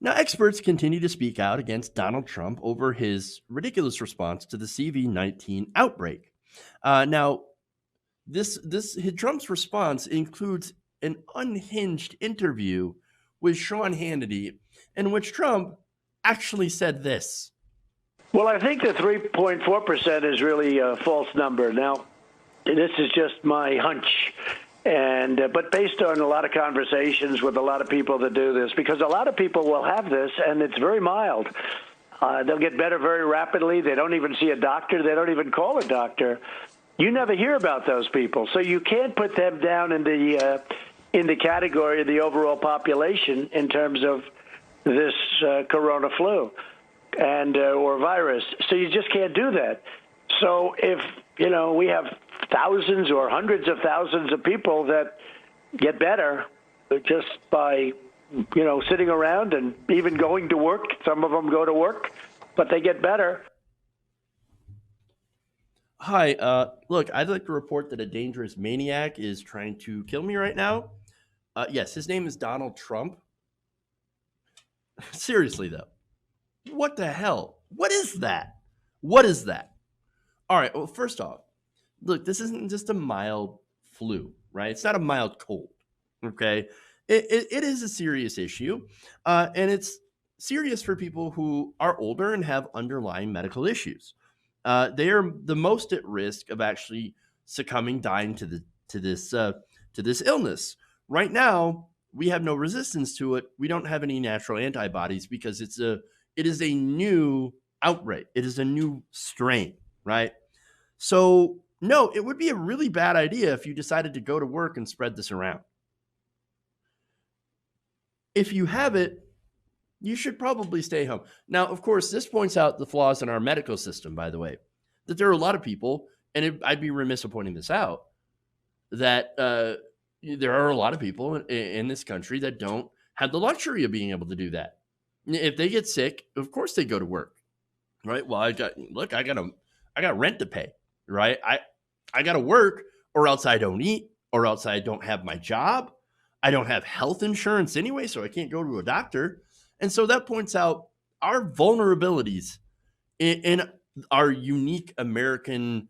Now, experts continue to speak out against Donald Trump over his ridiculous response to the CV-19 outbreak. Now, Trump's response includes an unhinged interview with Sean Hannity, in which Trump actually said this. Well, I think the 3.4% is really a false number. Now, this is just my hunch. But based on a lot of conversations with a lot of people that do this, because a lot of people will have this, and it's very mild. They'll get better very rapidly. They don't even see a doctor. They don't even call a doctor. You never hear about those people, so you can't put them down in the category of the overall population in terms of this corona flu and or virus. So you just can't do that. So if we have thousands or hundreds of thousands of people that get better just by sitting around and even going to work. Some of them go to work, but they get better. Hi, look, I'd like to report that a dangerous maniac is trying to kill me right now. Yes, his name is Donald Trump. Seriously, though, what the hell? What is that? What is that? All right, well, first off, look, this isn't just a mild flu, right? It's not a mild cold, okay? It is a serious issue, and it's serious for people who are older and have underlying medical issues. They are the most at risk of actually succumbing, dying to this illness. Right now, we have no resistance to it. We don't have any natural antibodies because it is a new outbreak. It is a new strain, right? So, no, it would be a really bad idea if you decided to go to work and spread this around. If you have it, you should probably stay home. Now, of course, this points out the flaws in our medical system, by the way, that there are a lot of people, and I'd be remiss in pointing this out, that there are a lot of people in this country that don't have the luxury of being able to do that. If they get sick, of course they go to work, right? Well, I got rent to pay, right? I got to work, or else I don't eat, or else I don't have my job. I don't have health insurance anyway, so I can't go to a doctor. And so that points out our vulnerabilities in our unique American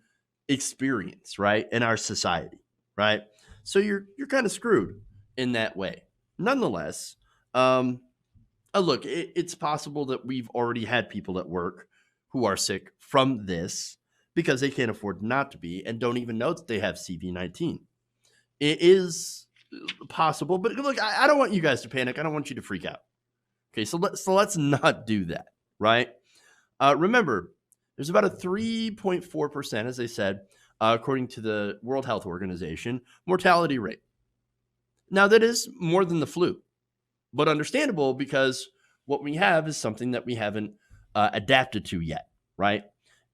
experience, right? In our society, right? So you're kind of screwed in that way. Nonetheless, look, it's possible that we've already had people at work who are sick from this because they can't afford not to be and don't even know that they have CV-19. It is possible, but look, I don't want you guys to panic. I don't want you to freak out. Okay, so let's not do that, right? Remember, there's about a 3.4%, as I said, according to the World Health Organization, mortality rate. Now, that is more than the flu, but understandable because what we have is something that we haven't adapted to yet, right?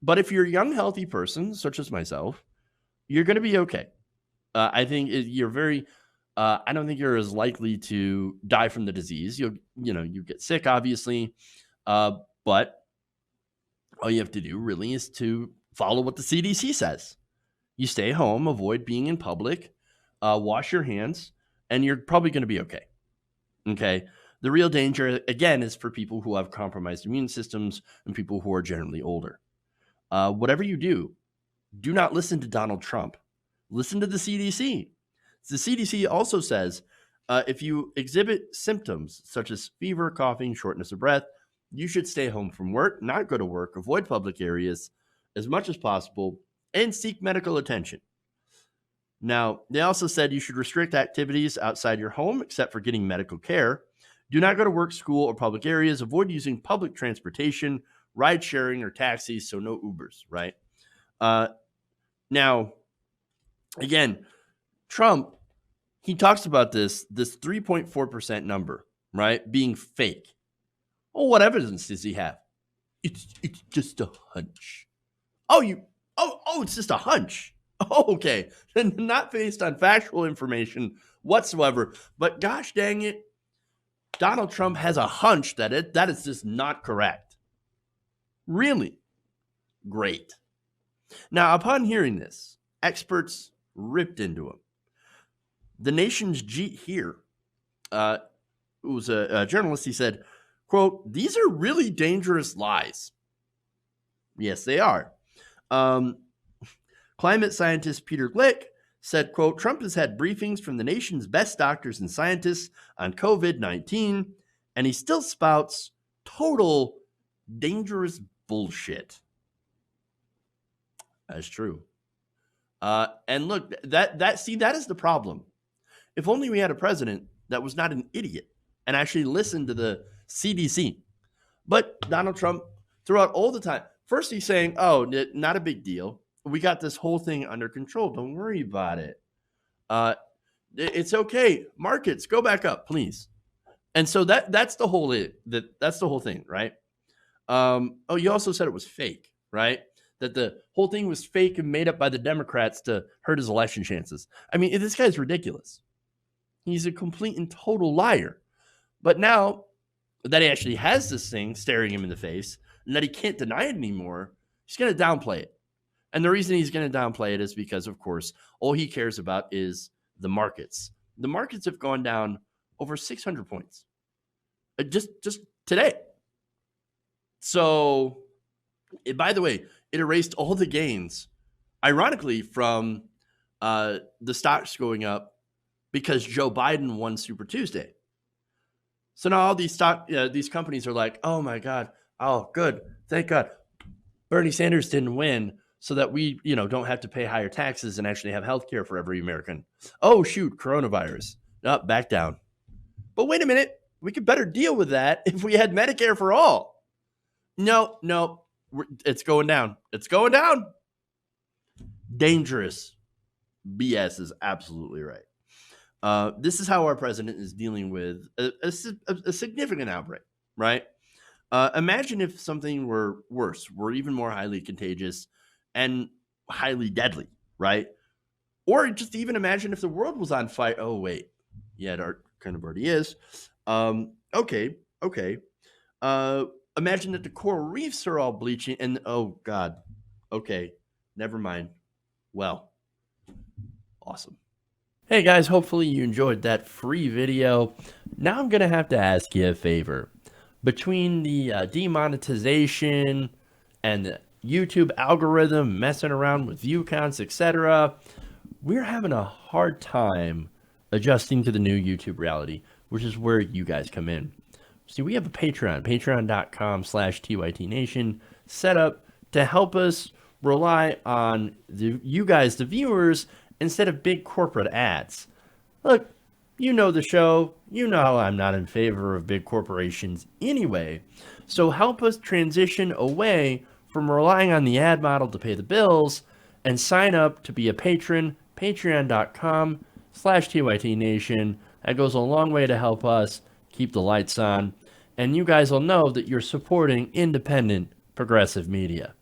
But if you're a young, healthy person, such as myself, you're going to be okay. I think you're very... I don't think you're as likely to die from the disease. You get sick, obviously, but all you have to do really is to follow what the CDC says. You stay home, avoid being in public, wash your hands, and you're probably going to be okay. Okay. The real danger, again, is for people who have compromised immune systems and people who are generally older. Whatever you do not listen to Donald Trump. Listen to the CDC. The CDC also says if you exhibit symptoms such as fever, coughing, shortness of breath, you should stay home from work, not go to work, avoid public areas as much as possible, and seek medical attention. Now, they also said you should restrict activities outside your home except for getting medical care. Do not go to work, school, or public areas. Avoid using public transportation, ride sharing, or taxis, so no Ubers, right? Now, again, Trump, he talks about this 3.4% number, right, being fake. Well, what evidence does he have? It's just a hunch. It's just a hunch. Oh, okay. Not based on factual information whatsoever. But gosh dang it, Donald Trump has a hunch that is just not correct. Really? Great. Now, upon hearing this, experts ripped into him. The Nation's Jeet here, who was a journalist, he said, quote, these are really dangerous lies. Yes, they are. Climate scientist Peter Glick said, quote, Trump has had briefings from the nation's best doctors and scientists on COVID-19, and he still spouts total dangerous bullshit. That's true. And look, that is the problem. If only we had a president that was not an idiot and actually listened to the CDC. But Donald Trump, throughout all the time, first he's saying, oh, not a big deal. We got this whole thing under control. Don't worry about it. It's okay. Markets, go back up, please. And so that's the whole thing, right? Oh, you also said it was fake, right? That the whole thing was fake and made up by the Democrats to hurt his election chances. I mean, this guy's ridiculous. He's a complete and total liar. But now that he actually has this thing staring him in the face and that he can't deny it anymore, he's going to downplay it. And the reason he's going to downplay it is because, of course, all he cares about is the markets. The markets have gone down over 600 points just today. So, by the way, it erased all the gains, ironically, from the stocks going up because Joe Biden won Super Tuesday. So now all these these companies are like, oh my God, oh good, thank God, Bernie Sanders didn't win, so that we don't have to pay higher taxes and actually have health care for every American. Oh shoot, coronavirus, back down. But wait a minute, we could better deal with that if we had Medicare for all. No, it's going down. It's going down. Dangerous. BS is absolutely right. This is how our president is dealing with a significant outbreak, right? Imagine if something were worse, were even more highly contagious and highly deadly, right? Or just even imagine if the world was on fire. Oh, wait. Yeah, it kind of already is. Okay. Imagine that the coral reefs are all bleaching and, oh, God. Okay, never mind. Well, awesome. Hey, guys, hopefully you enjoyed that free video. Now I'm going to have to ask you a favor. Between the demonetization and the YouTube algorithm messing around with view counts, etc., we're having a hard time adjusting to the new YouTube reality, which is where you guys come in. See, we have a patreon.com/TYTNation set up to help us rely on you guys, the viewers, instead of big corporate ads. Look, you know the show. You know I'm not in favor of big corporations anyway. So help us transition away from relying on the ad model to pay the bills and sign up to be a patron, patreon.com/TYTNation. That goes a long way to help us keep the lights on. And you guys will know that you're supporting independent progressive media.